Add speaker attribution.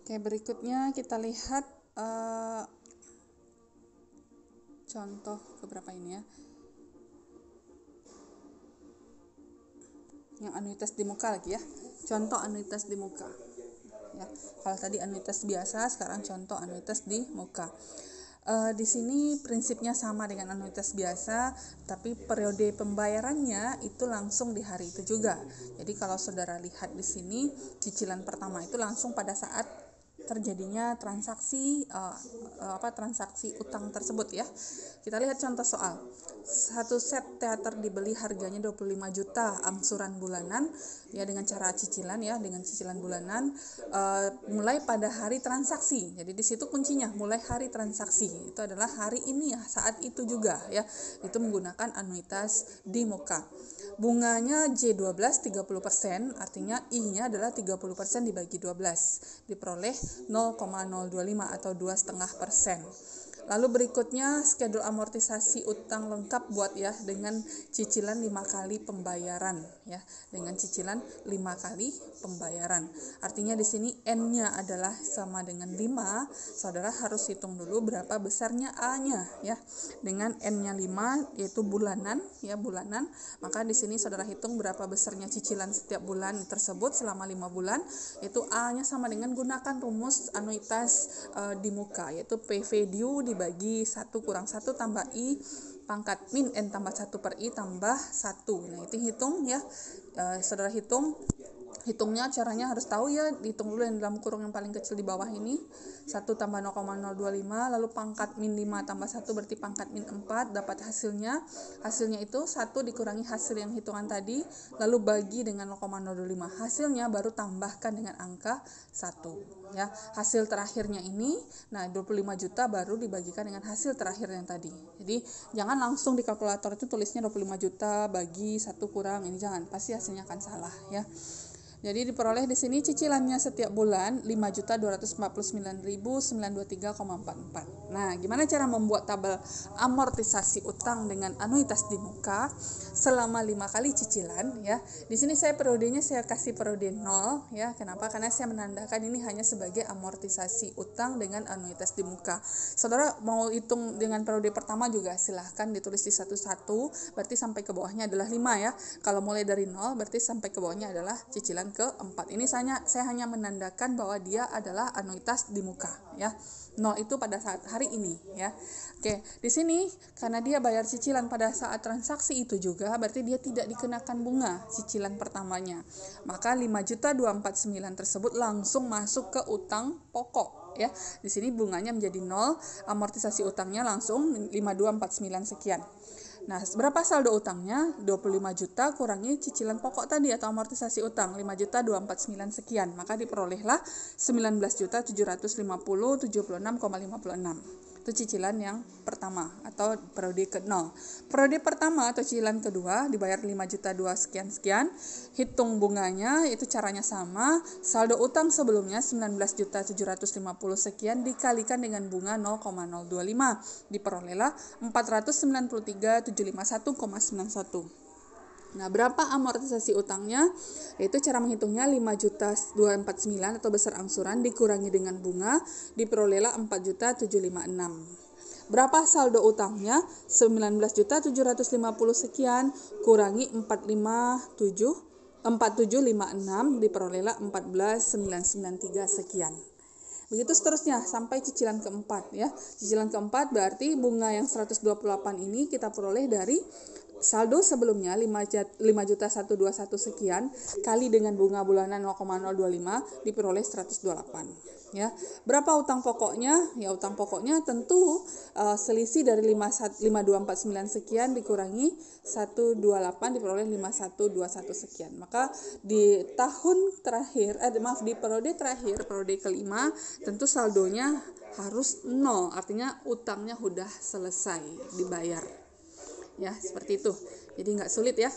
Speaker 1: Oke, berikutnya kita lihat contoh beberapa ini ya. Yang anuitas di muka lagi ya. Contoh anuitas di muka. Ya, kalau tadi anuitas biasa, sekarang contoh anuitas di muka. Di sini prinsipnya sama dengan anuitas biasa, tapi periode pembayarannya itu langsung di hari itu juga. Jadi kalau saudara lihat di sini, cicilan pertama itu langsung pada saat terjadinya transaksi transaksi utang tersebut ya. Kita lihat contoh soal. Satu set teater dibeli harganya 25 juta angsuran bulanan ya dengan cara cicilan ya, dengan cicilan bulanan mulai pada hari transaksi. Jadi di situ kuncinya mulai hari transaksi. Itu adalah hari ini ya, saat itu juga ya. Itu menggunakan anuitas di muka. Bunganya J12 30%, artinya I-nya adalah 30% dibagi 12, diperoleh 0,025 atau 2,5%. Lalu berikutnya schedule amortisasi utang lengkap buat ya dengan cicilan 5 kali pembayaran ya, dengan cicilan 5 kali pembayaran. Artinya di sini N-nya adalah sama dengan 5, saudara harus hitung dulu berapa besarnya A-nya ya. Dengan N-nya 5 yaitu bulanan ya, bulanan, maka di sini saudara hitung berapa besarnya cicilan setiap bulan tersebut selama 5 bulan, yaitu A-nya sama dengan gunakan rumus anuitas di muka, yaitu PV due dibagi 1 kurang 1 tambah I pangkat min N tambah 1 per I tambah 1. Nah itu hitung ya, saudara hitungnya caranya harus tahu ya, dihitung dulu yang dalam kurung yang paling kecil di bawah ini, 1 tambah 0,025, lalu pangkat min 5 tambah 1 berarti pangkat min 4, dapat hasilnya itu 1 dikurangi hasil yang hitungan tadi, lalu bagi dengan 0,025, hasilnya baru tambahkan dengan angka 1 ya. Hasil terakhirnya ini, nah 25 juta baru dibagikan dengan hasil terakhir yang tadi. Jadi jangan langsung di kalkulator itu tulisnya 25 juta bagi 1 kurang, ini jangan, pasti hasilnya akan salah ya. Jadi diperoleh di sini cicilannya setiap bulan 5.249.923,44. Nah, gimana cara membuat tabel amortisasi utang dengan anuitas di muka selama 5 kali cicilan ya. Di sini saya periodenya saya kasih periode 0 ya. Kenapa? Karena saya menandakan ini hanya sebagai amortisasi utang dengan anuitas di muka. Saudara mau hitung dengan periode pertama juga silahkan ditulis di satu-satu, berarti sampai ke bawahnya adalah 5 ya. Kalau mulai dari 0 berarti sampai ke bawahnya adalah cicilan keempat. Ini saya hanya menandakan bahwa dia adalah anuitas di muka ya. 0 itu pada saat hari ini ya. Oke, di sini karena dia bayar cicilan pada saat transaksi itu juga, berarti dia tidak dikenakan bunga cicilan pertamanya. Maka 5.249 tersebut langsung masuk ke utang pokok ya. Di sini bunganya menjadi 0, amortisasi utangnya langsung 5.249 sekian. Nah, berapa saldo utangnya? 25 juta kurangi cicilan pokok tadi atau amortisasi utang 5.249 sekian. Maka diperolehlah 19.750.76,56. Itu cicilan yang pertama atau periode ke-0. Periode pertama atau cicilan kedua dibayar 5 juta 2 sekian-sekian. Hitung bunganya itu caranya sama. Saldo utang sebelumnya 19.750 sekian dikalikan dengan bunga 0,025. Diperolehlah 493.751,91. Nah, berapa amortisasi utangnya? Yaitu cara menghitungnya 5.249 atau besar angsuran dikurangi dengan bunga, diperolehlah 4.756. Berapa saldo utangnya? 19.750 sekian kurangi 4756 diperolehlah 14.993 sekian. Begitu seterusnya sampai cicilan keempat ya. Cicilan keempat berarti bunga yang 128 ini kita peroleh dari saldo sebelumnya 5.121 sekian kali dengan bunga bulanan 0,025 diperoleh 128 ya. Berapa utang pokoknya? Ya utang pokoknya tentu selisih dari 5249 sekian dikurangi 128 diperoleh 5121 sekian. Maka di tahun terakhir di periode terakhir, periode kelima, tentu saldonya harus 0, artinya utangnya sudah selesai dibayar. Ya, seperti itu. Jadi nggak sulit ya.